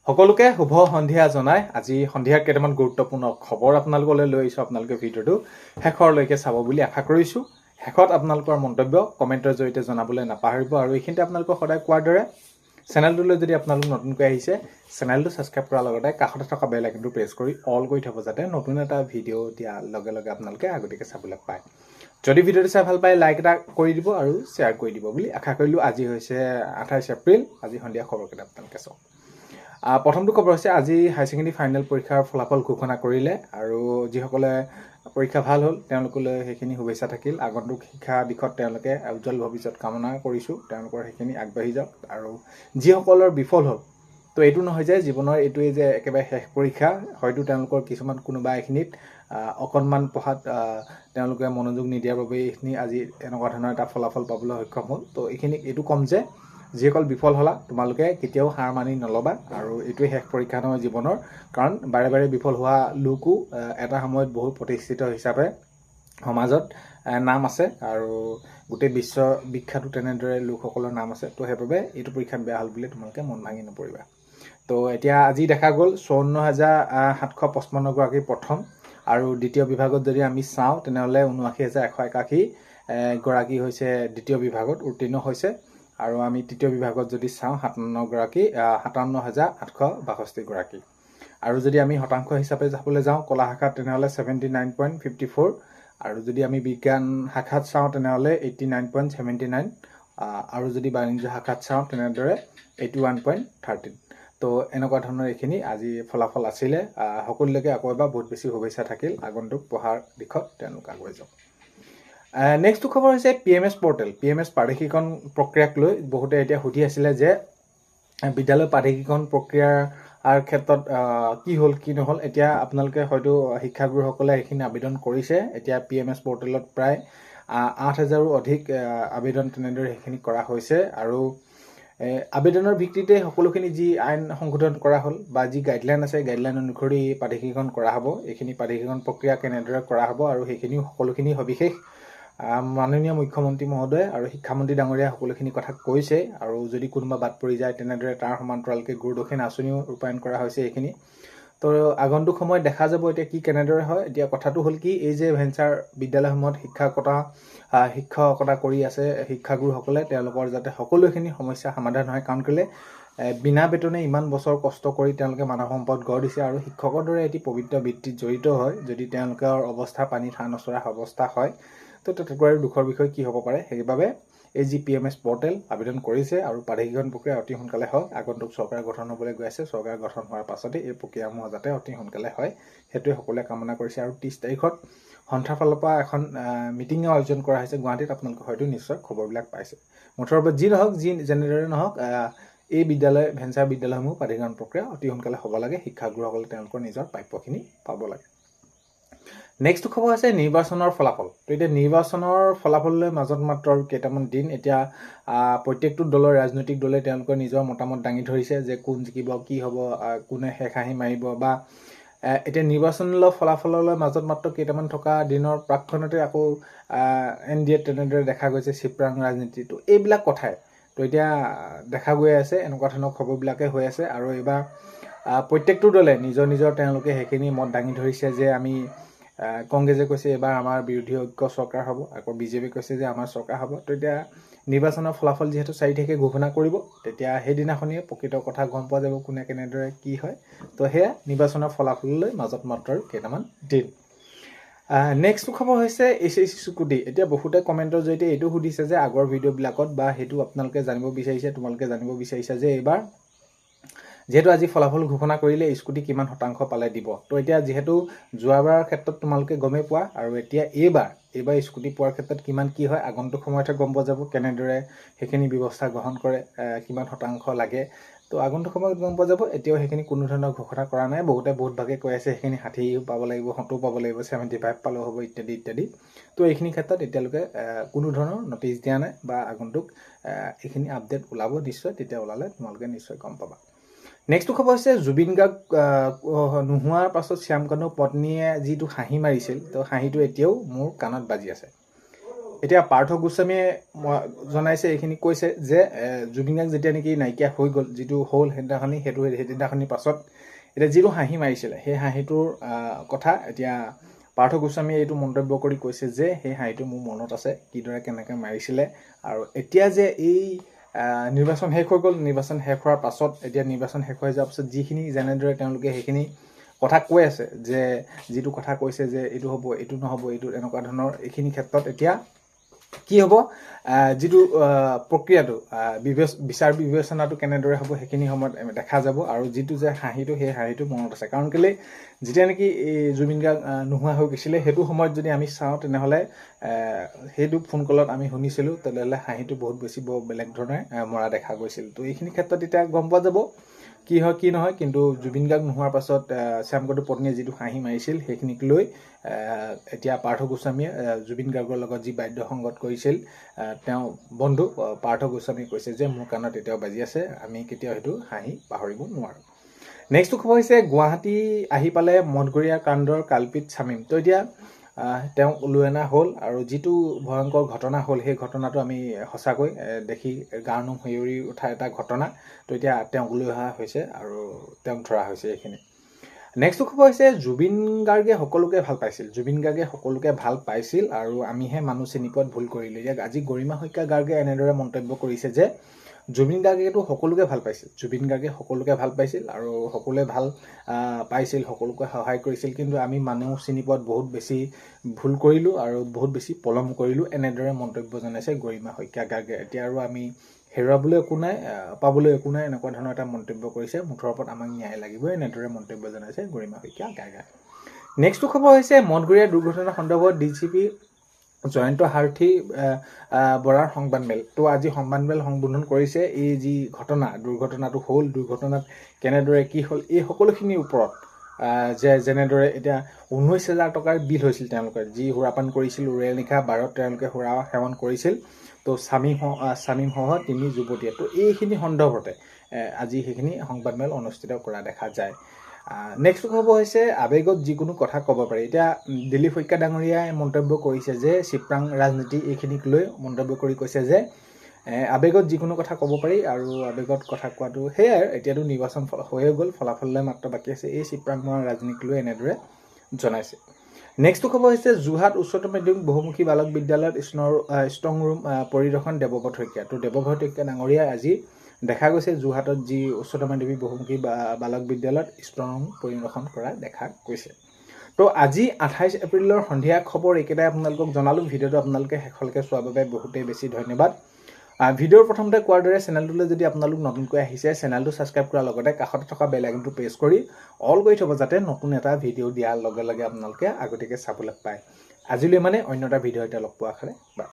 সকলোকে শুভ সন্ধিয়া জনাই আজি সন্ধিয়াৰ কেইটামান গুৰুত্বপূৰ্ণ খবৰ আপোনালোকলৈ লৈ আহিছোঁ। আপোনালোকে ভিডিঅ'টো শেষৰলৈকে চাব বুলি আশা কৰিছোঁ। শেষত আপোনালোকৰ মন্তব্য কমেণ্টৰ জৰিয়তে জনাবলৈ নাপাহৰিব আৰু এইখিনিতে আপোনালোকক সদায় কোৱাৰ দৰে চেনেলটোলৈ যদি আপোনালোক নতুনকৈ আহিছে চেনেলটো ছাবস্ক্ৰাইব কৰাৰ লগতে কাষতে থকা বেল আইকনটো প্ৰেছ কৰি অল কৰি থ'ব যাতে নতুন এটা ভিডিঅ' দিয়াৰ লগে লগে আপোনালোকে আগতীয়াকৈ চাবলৈ পায়। যদি ভিডিঅ'টো চাই ভাল পায় লাইক এটা কৰি দিব আৰু শ্বেয়াৰ কৰি দিব বুলি আশা কৰিলোঁ। আজি হৈছে 28 এপ্ৰিল। আজি সন্ধিয়া খবৰকেইটা আপোনালোকে চাওক। প্ৰথমটো খবৰ হৈছে আজি হায়াৰ ছেকেণ্ডেৰী ফাইনেল পৰীক্ষাৰ ফলাফল ঘোষণা কৰিলে আৰু যিসকলে পৰীক্ষা ভাল হ'ল তেওঁলোকলৈ সেইখিনি শুভেচ্ছা থাকিল। আগন্তুক শিক্ষা দিশত তেওঁলোকে উজ্জ্বল ভৱিষ্যত কামনা কৰিছোঁ, তেওঁলোকৰ সেইখিনি আগবাঢ়ি যাওক। আৰু যিসকলৰ বিফল হ'ল তো এইটো নহয় যে জীৱনৰ এইটোৱেই যে একেবাৰে শেষ পৰীক্ষা, হয়তো তেওঁলোকৰ কিছুমান কোনোবা এইখিনিত অকণমান পঢ়াত তেওঁলোকে মনোযোগ নিদিয়াৰ বাবে এইখিনি আজি এনেকুৱা ধৰণৰ এটা ফলাফল পাবলৈ সক্ষম হ'ল। তো এইটো ক'ম যে যিসকল বিফল হ'লা তোমালোকে কেতিয়াও হাৰ মানি নল'বা আৰু এইটোৱে শেষ পৰীক্ষা নহয় জীৱনৰ, কাৰণ বাৰে বাৰে বিফল হোৱা লোকো এটা সময়ত বহুত প্ৰতিষ্ঠিত হিচাপে সমাজত নাম আছে আৰু গোটেই বিশ্ব বিখ্যাতো তেনেদৰে লোকসকলৰ নাম আছে। তো সেইবাবে এইটো পৰীক্ষাত বেয়া হ'ল বুলি তোমালোকে মন ভাঙি নপৰিবা। তো এতিয়া আজি দেখা গ'ল 54,755 গৰাকী প্ৰথম আৰু দ্বিতীয় বিভাগত যদি আমি চাওঁ তেনেহ'লে 79,181 গৰাকী হৈছে দ্বিতীয় বিভাগত উত্তীৰ্ণ হৈছে। আৰু আমি তৃতীয় বিভাগত যদি চাওঁ 57,862 গৰাকী। আৰু যদি আমি শতাংশ হিচাপে যাবলৈ যাওঁ কলা শাখাত তেনেহ'লে 79.54 আৰু যদি আমি বিজ্ঞান শাখাত চাওঁ তেনেহ'লে 89.79 আৰু যদি বাণিজ্য শাখাত চাওঁ তেনেদৰে 81.13। তো এনেকুৱা ধৰণৰ এইখিনি আজি ফলাফল আছিলে। সকলোলৈকে আকৌ এবাৰ বহুত বেছি শুভেচ্ছা থাকিল। আগন্তুক পঢ়াৰ দিশত তেওঁলোক আগুৱাই যাওক। নেক্সটটো খবৰ হৈছে PMS পৰ্টেল। PMS প্ৰাদেশিকৰণ প্ৰক্ৰিয়াক লৈ বহুতে এতিয়া সুধি আছিলে যে বিদ্যালয় প্ৰাদেশিকৰণ প্ৰক্ৰিয়াৰ ক্ষেত্ৰত কি হ'ল কি নহ'ল। এতিয়া আপোনালোকে হয়তো শিক্ষাগুৰুসকলে এইখিনি আবেদন কৰিছে। এতিয়া PMS পৰ্টেলত প্ৰায় 8,000ৰো অধিক আবেদন তেনেদৰে সেইখিনি কৰা হৈছে আৰু আবেদনৰ ভিত্তিতে সকলোখিনি যি আইন সংশোধন কৰা হ'ল বা যি গাইডলাইন আছে গাইডলাইন অনুসৰি প্ৰাদেশিকৰণ কৰা হ'ব। এইখিনি প্ৰাদেশিকৰণ প্ৰক্ৰিয়া কেনেদৰে কৰা হ'ব আৰু সেইখিনি সকলোখিনি সবিশেষ মাননীয় মুখ্যমন্ত্ৰী মহোদয় আৰু শিক্ষামন্ত্ৰী ডাঙৰীয়া সকলোখিনি কথা কৈছে। আৰু যদি কোনোবা বাদ পৰি যায় তেনেদৰে তাৰ সমান্তৰালকৈ গুৰুদক্ষিণা আঁচনিও ৰূপায়ণ কৰা হৈছে এইখিনি। তো আগন্তুক সময়ত দেখা যাব এতিয়া কি কেনেদৰে হয়। এতিয়া কথাটো হ'ল কি, এই যে ভেঞ্চাৰ বিদ্যালয়সমূহত শিক্ষকতা কৰি আছে শিক্ষাগুৰুসকলে, তেওঁলোকৰ যাতে সকলোখিনি সমস্যা সমাধান হয়। কাৰণ কেলৈ বিনা বেতনে ইমান বছৰ কষ্ট কৰি তেওঁলোকে মানৱ সম্পদ গঢ় দিছে আৰু শিক্ষকৰ দৰে এটি পবিত্ৰ বৃত্তিত জড়িত হয়। যদি তেওঁলোকৰ অৱস্থা পানীত হাঁহ নচৰা অৱস্থা হয় তো তাতকৈ আৰু দুখৰ বিষয় কি হ'ব পাৰে। সেইবাবে এই যি PMS পৰ্টেল আবেদন কৰিছে আৰু প্ৰাদেশিকৰণ প্ৰক্ৰিয়া অতি সোনকালে হয়। আগন্তুক চৰকাৰ গঠন হ'বলৈ গৈ আছে। চৰকাৰ গঠন হোৱাৰ পাছতে এই প্ৰক্ৰিয়াসমূহ যাতে অতি সোনকালে হয় সেইটোৱে সকলোৱে কামনা কৰিছে। আৰু 30 তাৰিখত সন্থাৰ ফালৰ পৰা এখন মিটিঙো আয়োজন কৰা হৈছে গুৱাহাটীত। আপোনালোকে হয়তো নিশ্চয় খবৰবিলাক পাইছে। মুঠৰ যি নহওক যেনেদৰে নহওক এই ভেঞ্চাৰ বিদ্যালয়সমূহ প্ৰাদেশিকৰণ প্ৰক্ৰিয়া অতি সোনকালে হ'ব লাগে। শিক্ষাগুৰুসকলে তেওঁলোকৰ নিজৰ প্ৰাপ্যখিনি পাব লাগে। নেক্সটটো খবৰ আছে নিৰ্বাচনৰ ফলাফল। তো এতিয়া নিৰ্বাচনৰ ফলাফললৈ মাজত মাত্ৰ কেইটামান দিন। এতিয়া প্ৰত্যেকটো দলৰ ৰাজনৈতিক দলে তেওঁলোকৰ নিজৰ মতামত দাঙি ধৰিছে যে কোন জিকিব, কি হ'ব, কোনে শেষ হাঁহি মাৰিব বা এতিয়া নিৰ্বাচনলৈ ফলাফললৈ মাজত মাত্ৰ কেইটামান থকা দিনৰ প্ৰাক্ষণতে আকৌ NDA তেনেদৰে দেখা গৈছে চিপৰাং ৰাজনীতি। তো এইবিলাক কথাই তো এতিয়া দেখা গৈ আছে, এনেকুৱা ধৰণৰ খবৰবিলাকে হৈ আছে। আৰু এইবাৰ প্ৰত্যেকটো দলে নিজৰ তেওঁলোকে সেইখিনি মত দাঙি ধৰিছে যে আমি কংগ্ৰেছে কৈছে এইবাৰ আমাৰ বিৰোধী ঐক্য চৰকাৰ হ'ব, আকৌ BJP কৈছে যে আমাৰ চৰকাৰ হ'ব। তো এতিয়া নিৰ্বাচনৰ ফলাফল যিহেতু 4 তাৰিখে ঘোষণা কৰিব, তেতিয়া সেইদিনাখনিয়ে প্ৰকৃত কথা গম পোৱা যাব কোনে কেনেদৰে কি হয়। তো সেয়া নিৰ্বাচনৰ ফলাফললৈ মাজত মাত্ৰ কেইটামান দিন। নেক্সটটো খবৰ হৈছে SSC স্কুটি। এতিয়া বহুতে কমেণ্টৰ জৰিয়তে এইটো সুধিছে যে আগৰ ভিডিঅ'বিলাকত বা সেইটো আপোনালোকে জানিব বিচাৰিছে যে এইবাৰ যিহেতু আজি ফলাফল ঘোষণা কৰিলে স্কুটি কিমান শতাংশ পালে দিব। তো এতিয়া যিহেতু যোৱাবাৰৰ ক্ষেত্ৰত তোমালোকে গমেই পোৱা আৰু এতিয়া এইবাৰ স্কুটি পোৱাৰ ক্ষেত্ৰত কিমান কি হয় আগন্তুক সময়তহে গম পোৱা যাব। কেনেদৰে সেইখিনি ব্যৱস্থা গ্ৰহণ কৰে, কিমান শতাংশ লাগে, তো আগন্তুক সময়ত গম পোৱা যাব। এতিয়াও সেইখিনি কোনো ধৰণৰ ঘোষণা কৰা নাই। বহুতে বহুত ভাগে কৈ আছে সেইখিনি 60 পাব লাগিব, 70 পাব লাগিব, 75 পালেও হ'ব ইত্যাদি ইত্যাদি। তো এইখিনি ক্ষেত্ৰত এতিয়ালৈকে কোনো ধৰণৰ নটিচ দিয়া নাই বা আগন্তুক এইখিনি আপডেট ওলাব নিশ্চয়। তেতিয়া ওলালে তোমালোকে নিশ্চয় গম পাবা। নেক্সটটো খবৰ হৈছে জুবিন গাৰ্গ নোহোৱাৰ পাছত শ্যাম কানুৰ পত্নীয়ে যিটো হাঁহি মাৰিছিল, তো হাঁহিটো এতিয়াও মোৰ কাণত বাজি আছে। এতিয়া পাৰ্থ গোস্বামীয়ে জনাইছে এইখিনি কৈছে যে জুবিন গাৰ্গ যেতিয়া নেকি নাইকিয়া হৈ গ'ল যিটো হ'ল সেইদিনাখনিৰ পাছত এতিয়া যিটো হাঁহি মাৰিছিলে সেই হাঁহিটোৰ কথা এতিয়া পাৰ্থ গোস্বামীয়ে এইটো মন্তব্য কৰি কৈছে যে সেই হাঁহিটো মোৰ মনত আছে কিদৰে কেনেকৈ মাৰিছিলে আৰু এতিয়া যে এই নিৰ্বাচন শেষ হৈ গ'ল নিৰ্বাচন শেষ হোৱাৰ পাছত এতিয়া নিৰ্বাচন শেষ হৈ যোৱাৰ পাছত যিখিনি যেনেদৰে তেওঁলোকে সেইখিনি কথা কৈ আছে যে যিটো কথা কৈছে যে এইটো হ'ব এইটো নহ'ব এইটো এনেকুৱা ধৰণৰ এইখিনি ক্ষেত্ৰত এতিয়া কি হ'ব যিটো প্ৰক্ৰিয়াটো বিচাৰ বিবেচনাটো কেনেদৰে হ'ব সেইখিনি সময়ত দেখা যাব আৰু যিটো যে হাঁহিটো সেই হাঁহিটো মনত আছে কাৰণ কেলৈ যেতিয়া নেকি এই জুবিন গাৰ্গ নোহোৱা হৈ গৈছিলে সেইটো সময়ত যদি আমি চাওঁ তেনেহ'লে সেইটো ফোন কলত আমি শুনিছিলোঁ তেনেহ'লে হাঁহিটো বহুত বেছি বেলেগ ধৰণে মৰা দেখা গৈছিল তো এইখিনি ক্ষেত্ৰত এতিয়া গম পোৱা যাব কি হয় কি নহয় কিন্তু জুবিন গাৰ্গ নোহোৱাৰ পাছত শ্যামকানু পত্নীয়ে যিটো হাঁহি মাৰিছিল সেইখিনিক লৈ এতিয়া পাৰ্থ গোস্বামীয়ে জুবিন গাৰ্গৰ লগত যি বাদ্য সংগত কৰিছিল তেওঁ বন্ধু পাৰ্থ গোস্বামীয়ে কৈছে যে মোৰ কাণত এতিয়াও বাজি আছে আমি কেতিয়াও সেইটো হাঁহি পাহৰিব নোৱাৰোঁ নেক্সটটো খবৰ হৈছে গুৱাহাটী আহি পালে মঠঘৰীয়া কাণ্ডৰ কালপিত শামীম তো এতিয়া তেওঁ লৈ অনা হ'ল আৰু যিটো ভয়ংকৰ ঘটনা হ'ল সেই ঘটনাটো আমি সঁচাকৈ দেখি গাৰ নোম শিয়ৰি উঠা এটা ঘটনা তো এতিয়া তেওঁক লৈ অহা হৈছে আৰু তেওঁক ধৰা হৈছে এইখিনি নেক্সটটো খবৰ হৈছে জুবিন গাৰ্গে সকলোকে ভাল পাইছিল আৰু আমিহে মানুহ চিনি পোৱাত ভুল কৰিলোঁ এতিয়া আজি গৰিমা শইকীয়া গাৰ্গে এনেদৰে মন্তব্য কৰিছে যে জুবিন গাৰ্গেতো সকলোকে ভাল পাইছিল আৰু সকলোৱে ভাল পাইছিল সকলোকে সহায় কৰিছিল কিন্তু আমি মানুহ চিনি পোৱাত বহুত বেছি ভুল কৰিলোঁ আৰু বহুত বেছি পলম কৰিলোঁ এনেদৰে মন্তব্য জনাইছে গৰিমা শইকীয়া গাৰ্গে এতিয়া আৰু আমি হেৰুৱাবলৈ একো নাই পাবলৈ একো নাই এনেকুৱা ধৰণৰ এটা মন্তব্য কৰিছে মুঠৰ ওপৰত আমাক ন্যায় লাগিবই এনেদৰে মন্তব্য জনাইছে গৰিমা শইকীয়া গাৰ্গে নেক্সটটো খবৰ হৈছে মঠঘৰীয়া দুৰ্ঘটনা সন্দৰ্ভত ডিজিপি জয়ন্ত হাৰ্থী বৰাৰ সংবাদমেল তো আজি সংবাদমেল সম্বোধন কৰিছে এই যি দুৰ্ঘটনাটো হ'ল দুৰ্ঘটনাত কেনেদৰে কি হ'ল এই সকলোখিনিৰ ওপৰত যেনেদৰে এতিয়া 19,000 টকাৰ বিল হৈছিল তেওঁলোকে যি সুৰাপান কৰিছিল উৰে নিশা বাৰত তেওঁলোকে সুৰা সেৱন কৰিছিল তো শামীম সহ 3 যুৱতীয়ে তো এইখিনি সন্দৰ্ভতে আজি সেইখিনি সংবাদমেল অনুষ্ঠিত কৰা দেখা যায় নেক্সট খবৰ হৈছে আবেগত যিকোনো কথা ক'ব পাৰি এতিয়া দিলীপ শইকীয়া ডাঙৰীয়াই মন্তব্য কৰিছে যে চিপৰাং ৰাজনীতি এইখিনিক লৈ মন্তব্য কৰি কৈছে যে আবেগত যিকোনো কথা ক'ব পাৰি আৰু আবেগত কথা কোৱাটো সেয়াই এতিয়াতো নিৰ্বাচন হৈয়ে গ'ল ফলাফললৈ মাত্ৰ বাকী আছে এই চিপৰাং মৰা ৰাজনীতিক লৈ এনেদৰে জনাইছে নেক্সটটো খবৰ হৈছে যোৰহাট উচ্চতৰ মাধ্যমিক বহুমুখী বালক বিদ্যালয়ত ষ্ট্ৰং ৰুম পৰিদৰ্শন দেৱব্ৰত শইকীয়া তো দেৱব্ৰত শইকীয়া ডাঙৰীয়াই আজি দেখা গৈছে যোৰহাটত যি উচ্চতৰ মাধ্যমিক বহুমুখী বালক বিদ্যালয়ত ষ্ট্ৰং ৰুম পৰিদৰ্শন কৰা দেখা গৈছে তো আজি 28 এপ্ৰিলৰ সন্ধিয়া খবৰ একেটাই আপোনালোকক জনালোঁ ভিডিঅ'টো আপোনালোকে শেষলৈকে চোৱাৰ বাবে বহুতেই বেছি ধন্যবাদ ভিডিঅ'ৰ প্ৰথমতে কোৱাৰ দৰে চেনেলটোলৈ যদি আপোনালোক নতুনকৈ আহিছে চেনেলটো ছাবস্ক্ৰাইব কৰাৰ লগতে কাষতে থকা বেল আইকনটো প্ৰেছ কৰি অল কৰি থ'ব যাতে নতুন এটা ভিডিঅ' দিয়াৰ লগে লগে আপোনালোকে আগতীয়াকৈ চাবলৈ পায় আজিলৈ মানে অন্য এটা ভিডিঅ' এটা লগ পোৱাৰ আশাৰে